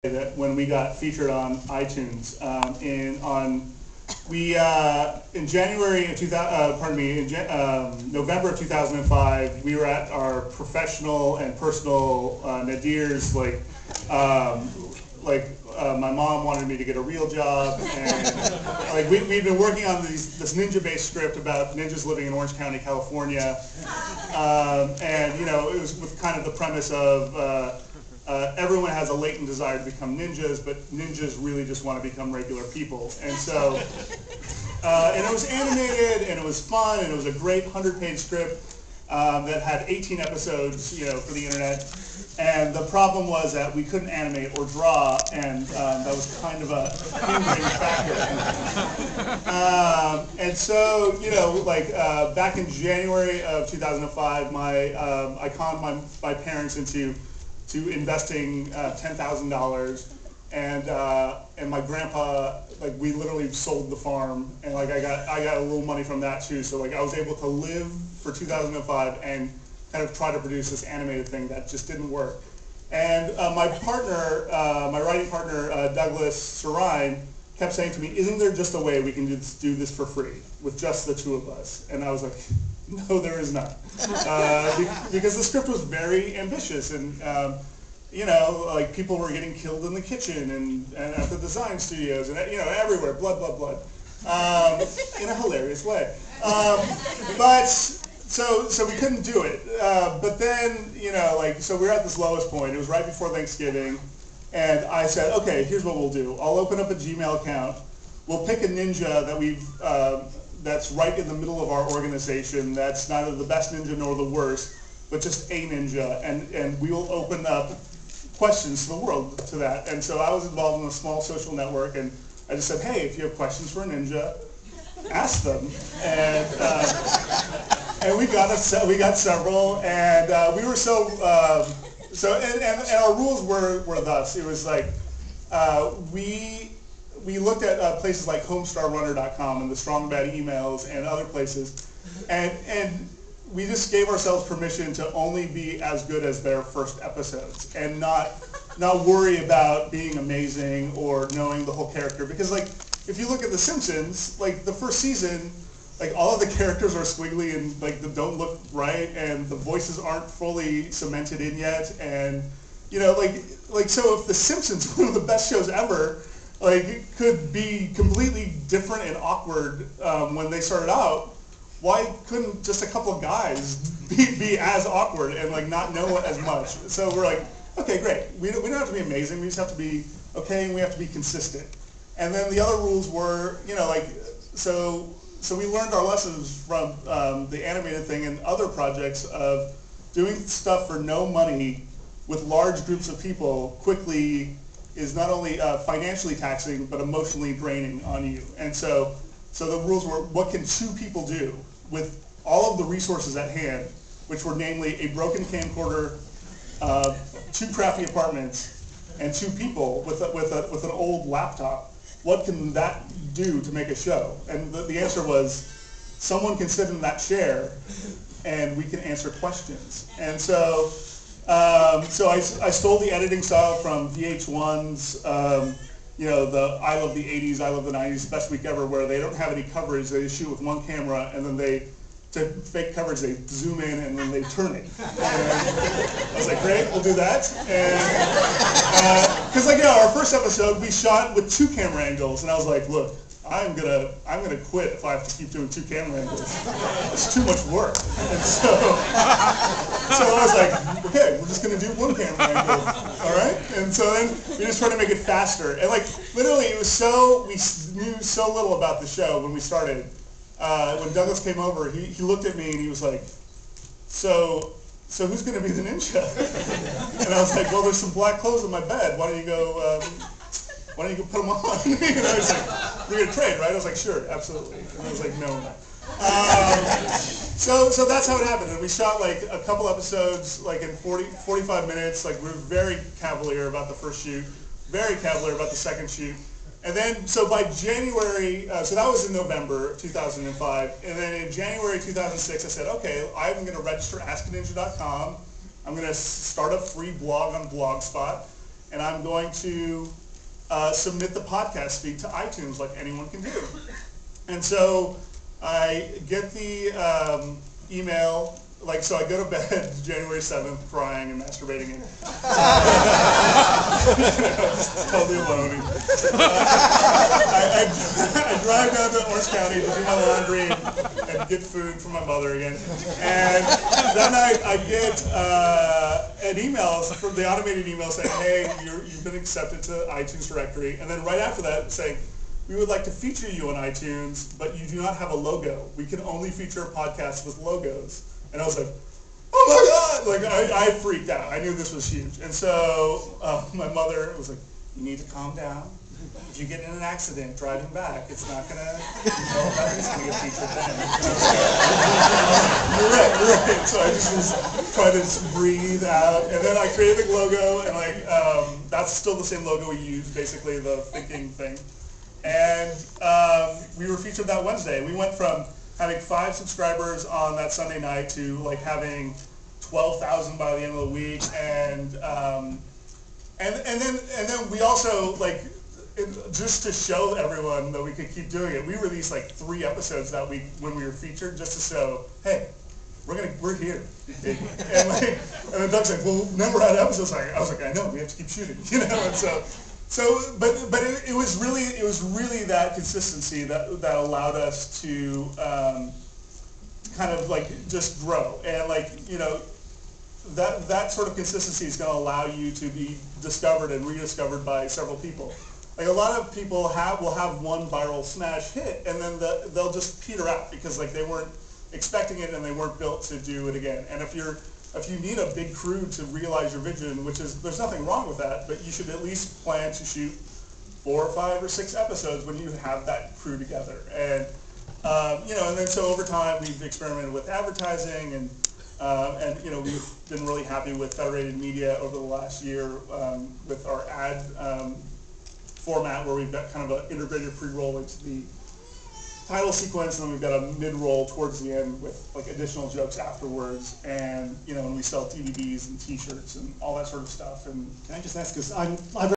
that when we got featured on iTunes in January of 2000, November of 2005, we were at our professional and personal nadirs. My mom wanted me to get a real job, and we'd been working on this ninja-based script about ninjas living in Orange County, California, and it was with kind of the premise of everyone has a latent desire to become ninjas, but ninjas really just want to become regular people. And so, and it was animated, and it was fun, and it was a great 100-page script that had 18 episodes, for the internet. And the problem was that we couldn't animate or draw, and that was kind of a hindering factor. And so, back in January of 2005, I conned my parents into investing $10,000, and my grandpa, we literally sold the farm, and I got a little money from that too. So I was able to live for 2005 and kind of try to produce this animated thing that just didn't work. And my partner, my writing partner, Douglas Sarine, kept saying to me, "Isn't there just a way we can do this for free with just the two of us?" And I was like, "No, there is not," because the script was very ambitious, and people were getting killed in the kitchen and at the design studios, and everywhere, blood, in a hilarious way. So we couldn't do it. But then, so we were at this lowest point. It was right before Thanksgiving, and I said, okay, here's what we'll do. I'll open up a Gmail account. We'll pick a ninja that that's right in the middle of our organization. That's neither the best ninja nor the worst, but just a ninja, and we will open up questions to the world to that. And so I was involved in a small social network, and I just said, hey, if you have questions for a ninja, ask them. And we got several, and we were and our rules were thus. It was we looked at places like homestarrunner.com and the Strong Bad emails and other places, and we just gave ourselves permission to only be as good as their first episodes and not worry about being amazing or knowing the whole character. Because if you look at The Simpsons, the first season, all of the characters are squiggly and they don't look right, and the voices aren't fully cemented in yet, and so if The Simpsons, one of the best shows ever, it could be completely different and awkward when they started out, why couldn't just a couple of guys be as awkward and not know it as much? So we're like, okay, great. We don't have to be amazing. We just have to be okay, and we have to be consistent. And then the other rules were, so we learned our lessons from the animated thing and other projects of doing stuff for no money with large groups of people quickly is not only financially taxing, but emotionally draining on you. And so the rules were, what can two people do with all of the resources at hand, which were namely a broken camcorder, two crappy apartments, and two people with an old laptop? What can that do to make a show? And the answer was, someone can sit in that chair and we can answer questions. And so I stole the editing style from VH1's, the I Love the 80s, I Love the 90s, Best Week Ever, where they don't have any coverage. They just shoot with one camera, and then to fake coverage, they zoom in and then they turn it. And I was like, great, we'll do that. And because our first episode we shot with two camera angles, and I was like, look, I'm gonna quit if I have to keep doing two camera angles. It's too much work. And so I was like, okay, we're just gonna do one camera angle, all right? And so then we just tried to make it faster. And literally, we knew so little about the show when we started. When Douglas came over, he looked at me and he was like, so who's going to be the ninja? And I was like, well, there's some black clothes in my bed. Why don't you go put them on? And I was like, we're going to trade, right? I was like, sure, absolutely. And I was like, no, we're not. So that's how it happened. And we shot a couple episodes in 45 minutes. We were very cavalier about the first shoot, very cavalier about the second shoot. And then, so by January, so that was in November 2005, and then in January 2006, I said, okay, I'm going to register AskANinja.com. I'm going to start a free blog on Blogspot, and I'm going to submit the podcast feed to iTunes like anyone can do. And so I get the email, like, so I go to bed January 7th crying and masturbating and totally alone. I drive down to Orange County to do my laundry and get food from my mother again. And then I get an email, from the automated email saying, hey, you've been accepted to iTunes directory. And then right after that saying, we would like to feature you on iTunes, but you do not have a logo. We can only feature podcasts with logos. And I was like, oh my God! Like, I freaked out. I knew this was huge. And so my mother was like, you need to calm down. If you get in an accident driving back, it's not going to, nothing's going to get featured then. You're right. So I just was trying to breathe out. And then I created the logo, and that's still the same logo we use, basically, the thinking thing. And we were featured that Wednesday. We went from having 5 subscribers on that Sunday night to like having 12,000 by the end of the week, and then we also, like, just to show everyone that we could keep doing it, we released like 3 episodes that week when we were featured, just to show, hey, we're here. And then Doug's like, well, never had episodes. I was like, I know, we have to keep shooting, and but it was really that consistency that allowed us to kind of like just grow, and that sort of consistency is going to allow you to be discovered and rediscovered by several people. Like, a lot of people will have one viral smash hit, and then they'll just peter out because like they weren't expecting it and they weren't built to do it again. And if you need a big crew to realize your vision, there's nothing wrong with that, but you should at least plan to shoot 4 or 5 or 6 episodes when you have that crew together. And and then so over time we've experimented with advertising, and we've been really happy with Federated Media over the last year with our ad format, where we've got kind of an integrated pre-roll into the title sequence, and then we've got a mid-roll towards the end with like additional jokes afterwards, and and we sell DVDs and T-shirts and all that sort of stuff. And can I just ask, because I've